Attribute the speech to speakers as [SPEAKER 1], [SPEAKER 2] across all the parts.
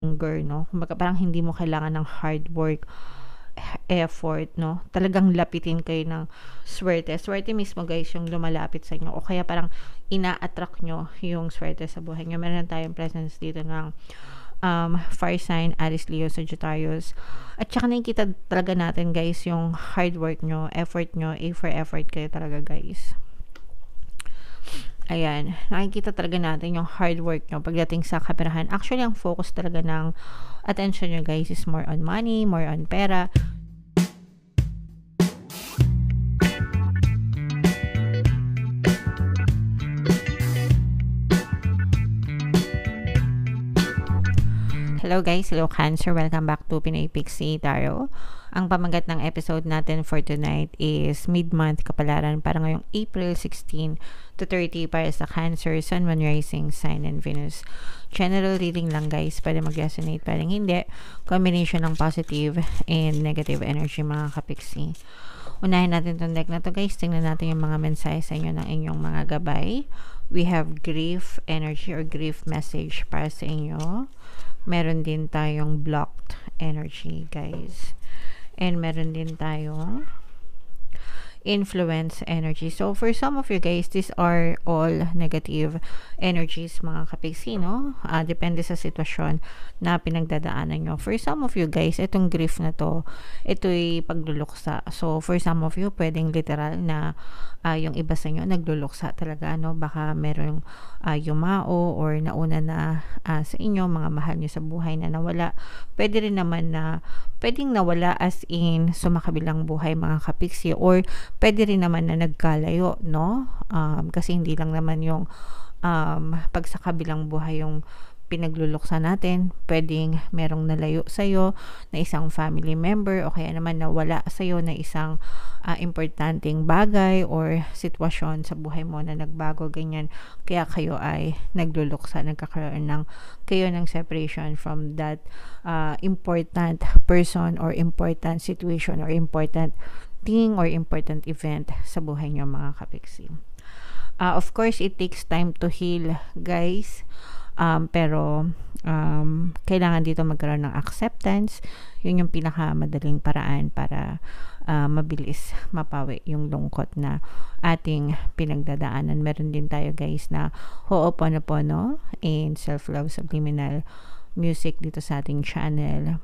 [SPEAKER 1] anger, no? Kumbaga parang hindi mo kailangan ng hard work, effort, no? Talagang lapitin kayo ng swerte. Swerte mismo guys yung lumalapit sa inyo o kaya parang ina-attract nyo yung swerte sa buhay nyo. Meron tayong presence dito ng fire sign, Aries, Leo, Sagittarius. At saka nakikita talaga natin guys yung hard work nyo, effort nyo, A for effort kayo talaga guys. Ayan, nakikita talaga natin yung hard work nyo pagdating sa kaperahan. Actually, ang focus talaga ng attention nyo guys is more on money, more on pera. Hello guys, hello Cancer, welcome back to Pinoy Pixie Tarot. Ang pamagat ng episode natin for tonight is mid-month kapalaran para ngayong April 16 to 30 para sa Cancer, Sun, Moon, Rising, Sign, and Venus. General reading lang guys, pwede mag-resonate, pwede hindi. Combination ng positive and negative energy mga kapixie. Unahin natin itong deck na to guys, tingnan natin yung mga mensahe sa inyo ng inyong mga gabay. We have grief energy or grief message para sa inyo. Meron din tayong blocked energy guys, and meron din tayong influence energy. So for some of you guys, these are all negative energies mga kapixie, no? Depende sa sitwasyon na pinagdadaanan nyo. For some of you guys, itong grief na to, ito'y pagluluksa. So for some of you, pwedeng literal na yung iba sa inyo nagluluksa talaga, no? Baka merong yumao or nauna na sa inyo, mga mahal nyo sa buhay na nawala. Pwede rin naman na pwedeng nawala as in sumakabilang buhay mga kapixie, or pwede rin naman na nagkalayo, no? Kasi hindi lang naman yung pag sa kabilang buhay yung pinagluluksa natin. Pwedeng merong nalayo sa'yo na isang family member, o kaya naman nawala sa'yo na isang importanteng bagay or sitwasyon sa buhay mo na nagbago, ganyan. Kaya kayo ay nagluluksa, nagkakaroon ng kayo ng separation from that important person or important situation or important thing or important event sa buhay nyo mga kapixie. Of course, it takes time to heal guys, pero kailangan dito magkaroon ng acceptance. Yun yung pinakamadaling paraan para mabilis mapawi yung lungkot na ating pinagdadaanan. Meron din tayo guys na Ho'oponopono and self-love subliminal music dito sa ating channel.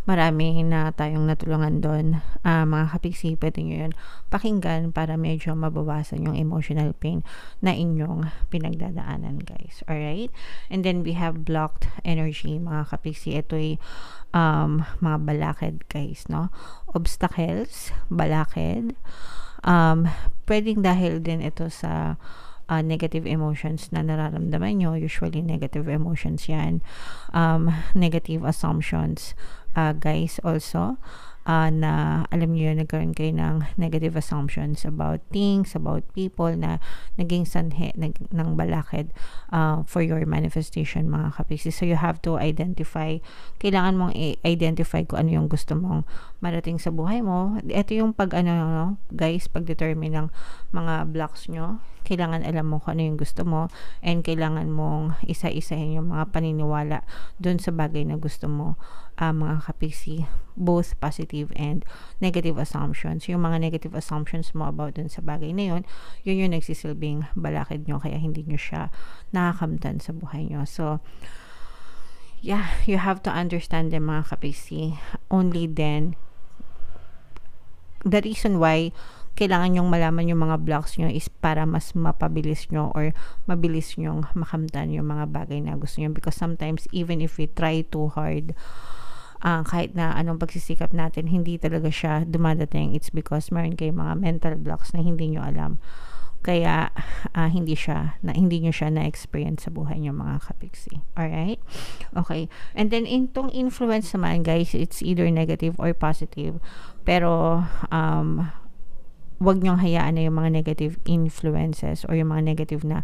[SPEAKER 1] Marami na tayong natulungan doon mga kapixie. Pwede nyo yun pakinggan para medyo mabawasan yung emotional pain na inyong pinagdadaanan guys. Alright? And then we have blocked energy mga kapixie. Ito'y mga balakid guys, no? Obstacles, balakid. Pwedeng dahil din ito sa negative emotions na nararamdaman nyo. Usually negative emotions yan. Negative assumptions guys also, na alam niyo yun, nagkaroon kayo ng negative assumptions about things, about people na naging sanhe ng balakid for your manifestation mga kapixie. So you have to identify, kailangan mong i-identify kung ano yung gusto mong marating sa buhay mo. Ito yung pag guys, pag-determine ng mga blocks nyo. Kailangan alam mo kung ano yung gusto mo, and kailangan mong isa-isahin yung mga paniniwala dun sa bagay na gusto mo mga kapixie, both positive and negative assumptions. Yung mga negative assumptions mo about dun sa bagay na yun, yun yung nagsisilbing balakid nyo, kaya hindi nyo siya nakakamtan sa buhay nyo. So yeah, you have to understand them mga kapixie. Only then, the reason why kailangan nyong malaman yung mga blocks nyo is para mas mapabilis nyo or mabilis nyong makamtan yung mga bagay na gusto nyo. Because sometimes, even if we try too hard, kahit na anong pagsisikap natin, hindi talaga siya dumadating. It's because meron kayong mga mental blocks na hindi nyo alam. Kaya, hindi nyo siya na-experience sa buhay nyo mga kapixie. Alright? Okay. And then, itong influence naman, guys, it's either negative or positive. Pero, wag nyong hayaan na yung mga negative influences or yung mga negative na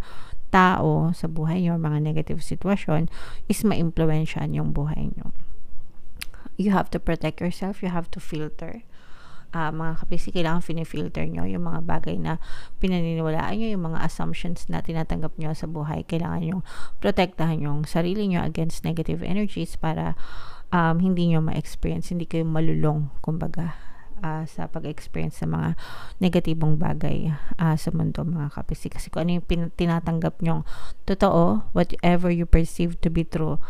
[SPEAKER 1] tao sa buhay nyo, mga negative sitwasyon, is ma-influensyan yung buhay nyo. You have to protect yourself. You have to filter mga kapiksi, kailangan filter nyo yung mga bagay na pinaniniwalaan nyo, yung mga assumptions na tinatanggap nyo sa buhay. Kailangan yung protektahan yung sarili nyo against negative energies para hindi nyo ma-experience, hindi kayo malulong, kumbaga, sa pag-experience sa mga negatibong bagay sa mundo, mga kapiksi. Kasi kung ano yung tinatanggap nyong totoo, whatever you perceive to be true,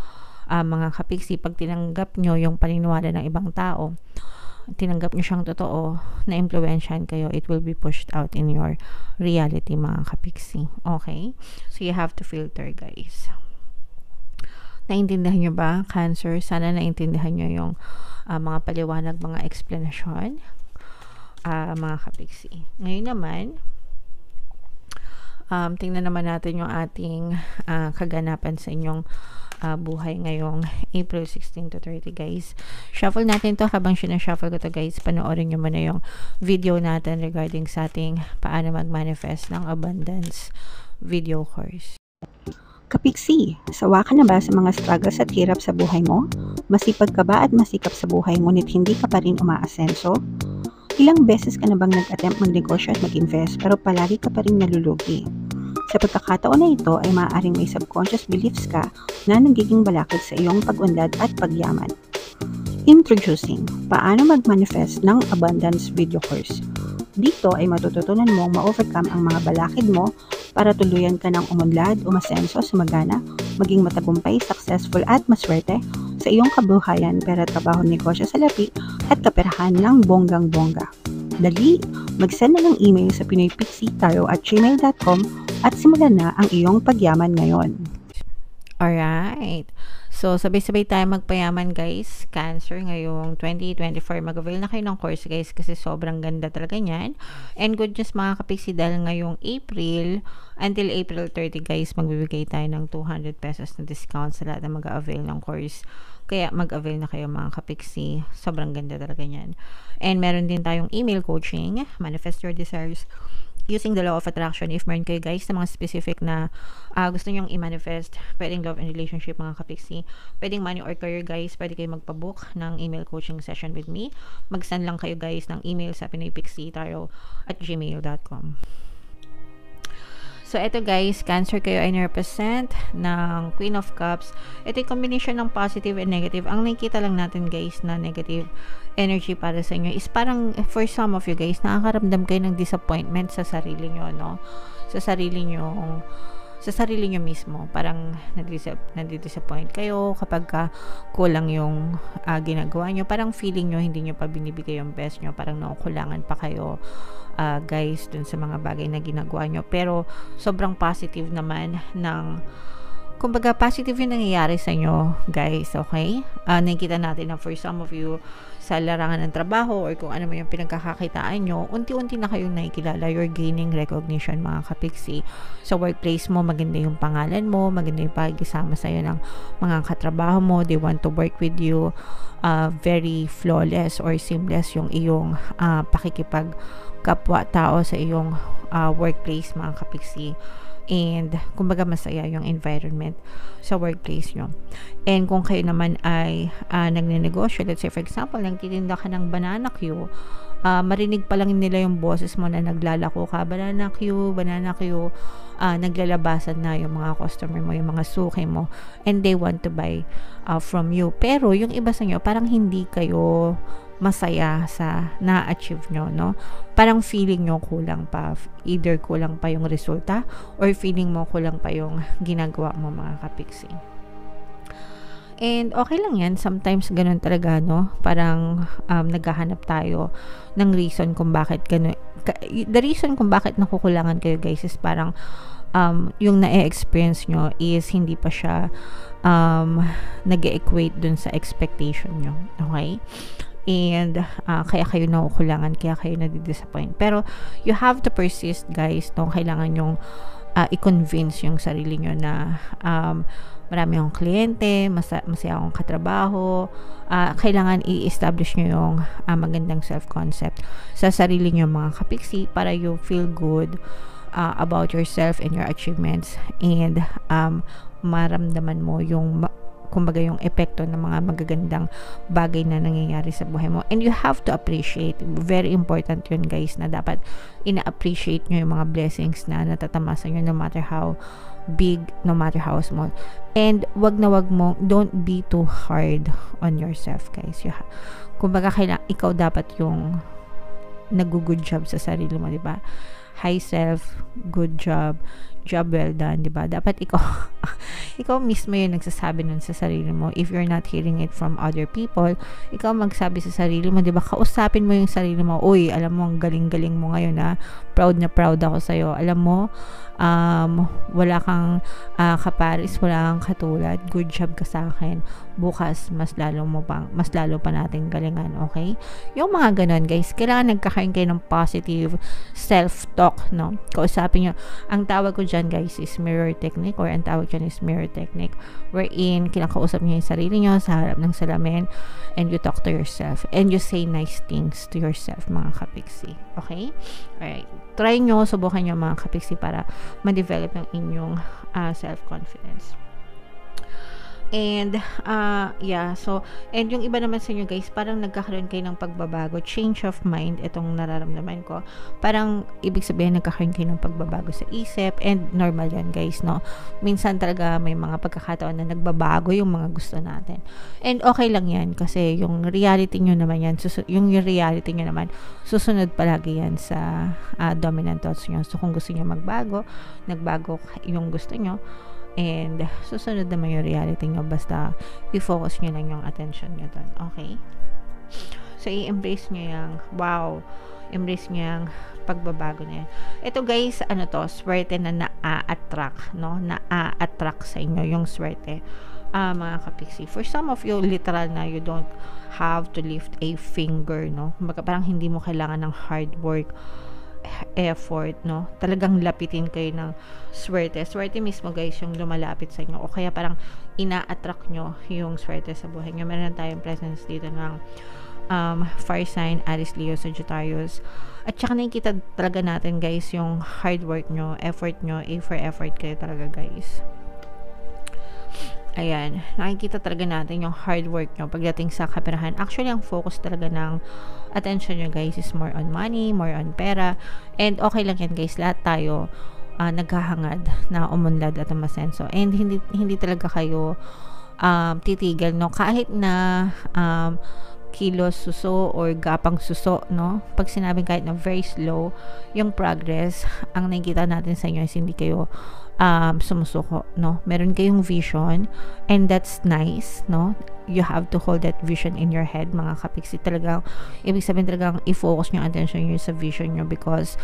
[SPEAKER 1] mga kapiksi, pag tinanggap nyo yung paniniwala ng ibang tao, tinanggap nyo siyang totoo, na-impluwensyahan kayo, it will be pushed out in your reality, mga kapiksi. Okay? So, you have to filter, guys. Naintindihan nyo ba, Cancer? Sana naintindihan nyo yung mga paliwanag, mga explanation, mga kapiksi. Ngayon naman, tingnan naman natin yung ating kaganapan sa inyong buhay ngayong April 16 to 30, guys. Shuffle natin to. Habang sinashuffle ko to, guys, panoorin nyo muna yung video natin regarding sa ating paano mag-manifest ng abundance video course.
[SPEAKER 2] Kapiksi, sawa ka na ba sa mga struggles at hirap sa buhay mo? Masipag ka ba at masikap sa buhay ngunit hindi ka pa rin umaasenso? Ilang beses ka na bang nag-attempt magnegosyo at mag-invest pero palagi ka pa rin nalulugi? Sa pagkakataon na ito ay maaaring may subconscious beliefs ka na nagiging balakid sa iyong pag-unlad at pagyaman. Introducing, paano mag-manifest ng abundance video course. Dito ay matututunan mong ma-overcome ang mga balakid mo para tuluyan ka ng umunlad, umasenso, sumagana, maging matagumpay, successful at maswerte sa iyong kabuhayan, pera, trabaho, negosyo, salapi at kaperahan ng bonggang-bongga. Dali, mag-send na ng email sa pinoypixie@gmail.com at simulan na ang iyong pagyaman ngayon.
[SPEAKER 1] Alright. So, sabay-sabay tayo magpayaman, guys. Cancer, ngayong 2024. Mag-avail na kayo ng course, guys, kasi sobrang ganda talaga niyan. And good news, mga kapiksi, dahil ngayong April, until April 30, guys, magbibigay tayo ng 200 pesos na discount sa lahat na mag-avail ng course. Kaya mag-avail na kayo, mga kapiksi. Sobrang ganda talaga niyan. And meron din tayong email coaching, Manifest Your Desires, using the law of attraction. If meron kayo, guys, na mga specific na gusto nyong i-manifest, pwedeng love and relationship, mga kapiksi, pwedeng money or career, guys, pwede kayo magpabook ng email coaching session with me. Mag-send lang kayo, guys, ng email sa pinoypixie@gmail.com. So, ito, guys, Cancer, kayo ay nirepresent ng Queen of Cups. Ito yung combination ng positive and negative. Ang nakikita lang natin, guys, na negative energy para sa inyo is parang, for some of you, guys, nakakaramdam kayo ng disappointment sa sarili nyo, no? Sa sarili nyo mismo. Parang nadi-disappoint kayo kapag kulang yung ginagawa nyo. Parang feeling nyo hindi nyo pa binibigay yung best nyo. Parang nakukulangan pa kayo, guys, dun sa mga bagay na ginagawa nyo. Pero sobrang positive naman ng, kumbaga, positive yung nangyayari sa inyo, guys, okay? Nakikita natin na for some of you, sa larangan ng trabaho or kung ano man yung pinagkakakitaan nyo, unti-unti na kayong nakikilala. You're gaining recognition, mga kapiksi. Sa workplace mo, maganda yung pangalan mo, maganda yung pakikisama sa'yo ng mga katrabaho mo. They want to work with you. Very flawless or seamless yung iyong pakikipagkapwa-tao sa iyong workplace, mga kapiksi. And kumbaga masaya yung environment sa workplace nyo. And kung kayo naman ay nagnenegosyo, let's say for example, nagtitinda ka ng banana Q, marinig pa lang nila yung boses mo na naglalako ka, banana Q, naglalabasan na yung mga customer mo, yung mga suki mo, and they want to buy from you. Pero yung iba sa inyo, parang hindi kayo masaya sa na-achieve nyo, no? Parang feeling nyo kulang pa. Either kulang pa yung resulta or feeling mo kulang pa yung ginagawa mo, mga kapiksi. And okay lang yan. Sometimes ganun talaga, no? Parang naghahanap tayo ng reason kung bakit ganun. The reason kung bakit nakukulangan kayo, guys, is parang yung na-experience nyo is hindi pa siya nag-equate dun sa expectation nyo. Okay? And kaya kayo nakukulangan, kaya kayo nadidisappoint. Pero you have to persist, guys, no? Kailangan yung i-convince yung sarili nyo na marami akong kliyente, masaya akong katrabaho. Kailangan i-establish nyo yung magandang self-concept sa sarili nyo, mga kapiksi, para you feel good about yourself and your achievements, and maramdaman mo yung kumbaga yung epekto ng mga magagandang bagay na nangyayari sa buhay mo. And you have to appreciate, very important yun guys, na dapat ina-appreciate nyo yung mga blessings na natatamasa nyo, no matter how big, no matter how small. And wag mo, don't be too hard on yourself guys. Kumbaga ikaw dapat yung nag-good job sa sarili mo, di ba? High self, good job well done, di ba? Dapat ikaw mismo yung nagsasabi nun sa sarili mo. If you're not hearing it from other people, ikaw magsabi sa sarili mo, di ba? Kausapin mo yung sarili mo, uy, alam mo, ang galing-galing mo ngayon, ha? Proud na proud ako sa'yo. Alam mo, wala kang kaparis, wala kang katulad. Good job ka sa akin. Bukas, mas lalo pa natin galingan, okay? Yung mga ganun, guys, kailangan nagkakaroon kayo ng positive self-talk, no? Kausapin nyo. Ang tawag ko dyan, guys, is mirror technique, or ang tawag dyan is mirror technique, wherein kinakausap nyo yung sarili nyo sa harap ng salamin, and you talk to yourself, and you say nice things to yourself, mga kapiksi. Okay? Alright. Try nyo, subukan nyo mga kapiksi para ma-develop yung inyong self-confidence. And and yung iba naman sa inyo guys, parang nagkakaroon kayo ng pagbabago, change of mind, itong nararamdaman ko. Parang ibig sabihin nagkakaroon kayo ng pagbabago sa isip, and normal yan guys, no? Minsan talaga may mga pagkakataon na nagbabago yung mga gusto natin. And okay lang yan kasi yung reality nyo naman yan, susunod palagi yan sa dominant thoughts nyo. So kung gusto nyo magbago yung gusto nyo, and susunod naman yung reality nyo, basta i-focus nyo lang yung attention nyo doon, okay? So i-embrace nyo embrace nyo yung pagbabago na yan. Ito guys, swerte na na-attract, no? Na-attract sa inyo yung swerte, mga kapiksi. For some of you, literal na you don't have to lift a finger, no? Parang hindi mo kailangan ng hard work, effort, no? Talagang lapitin kayo ng swerte mismo guys yung lumalapit sa inyo, o kaya parang ina-attract nyo yung swerte sa buhay nyo. Meron tayong presence dito ng fire sign, Aries, Leo, Sagittarius, at saka nakikita talaga natin guys yung hard work nyo, effort nyo, A for effort kayo talaga guys. Ayan, nakikita talaga natin yung hard work nyo pagdating sa kaperahan. Actually, ang focus talaga ng attention nyo guys is more on money, more on pera, and okay lang yan guys, lahat tayo naghahangad na umunlad at umasenso, and hindi talaga kayo titigil, no? Kahit na kilos suso or gapang suso, no? Pag sinabing kahit na very slow yung progress, ang nakikita natin sa inyo is hindi kayo sumusuko, no? Meron kayong vision, and that's nice, no? You have to hold that vision in your head, mga kapiksi. Talagang ibig sabihin talagang i-focus nyo attention nyo sa vision nyo, because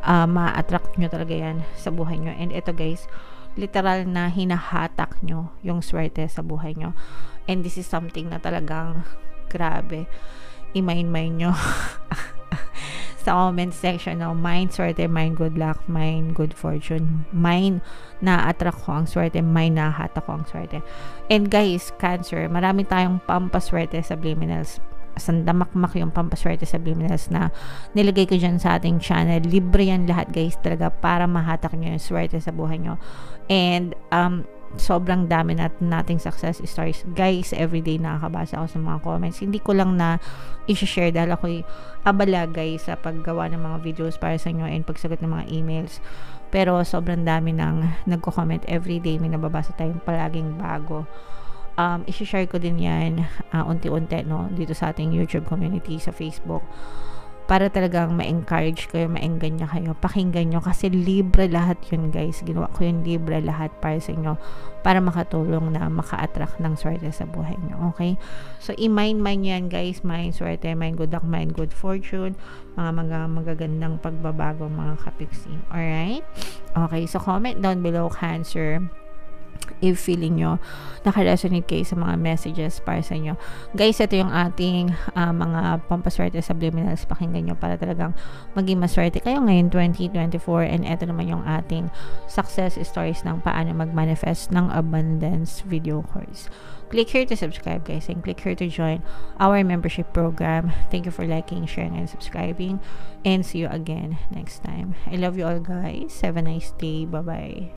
[SPEAKER 1] ma-attract nyo talaga yan sa buhay nyo. And ito guys, literal na hinahatak nyo yung swerte sa buhay nyo, and this is something na talagang grabe, i-mind nyo sa comment section, no? Mine swerte, mine good luck, mine good fortune, mine na-attract ko ang swerte, mine nahatak ko ang swerte. And guys, Cancer, marami tayong pampaswerte subliminals. Sandamakmak yung pampaswerte subliminals na nilagay ko dyan sa ating channel. Libre yan lahat guys, talaga, para mahatak nyo yung swerte sa buhay nyo. And sobrang dami nating success stories guys. Everyday nakakabasa ako sa mga comments, hindi ko lang na i-share dahil ako'y abala guys sa paggawa ng mga videos para sa inyo and pagsagot ng mga emails, pero sobrang dami nang nagko-comment everyday. May nababasa tayong palaging bago. I-share ko din yan unti-unti, no, dito sa ating YouTube community sa Facebook, para talagang ma-encourage kayo, ma-enganya kayo, pakinggan nyo, kasi libre lahat yun guys. Ginawa ko yun libre lahat para sa inyo, para makatulong na maka-attract ng swerte sa buhay nyo, okay? So i-mind yan guys, mind swerte, mind good luck, mind good fortune, mga magagandang pagbabago, mga kapiksi. Alright? Okay, so comment down below, Cancer, if feeling nyo naka-resonate kayo sa mga messages para sa inyo. Guys, ito yung ating mga pampaswerte subliminals. Pakinggan nyo para talagang maging maswerte kayo ngayon 2024. And ito naman yung ating success stories ng paano mag-manifest ng abundance video course. Click here to subscribe guys, and click here to join our membership program. Thank you for liking, sharing, and subscribing, and see you again next time. I love you all guys. Have a nice day. Bye-bye.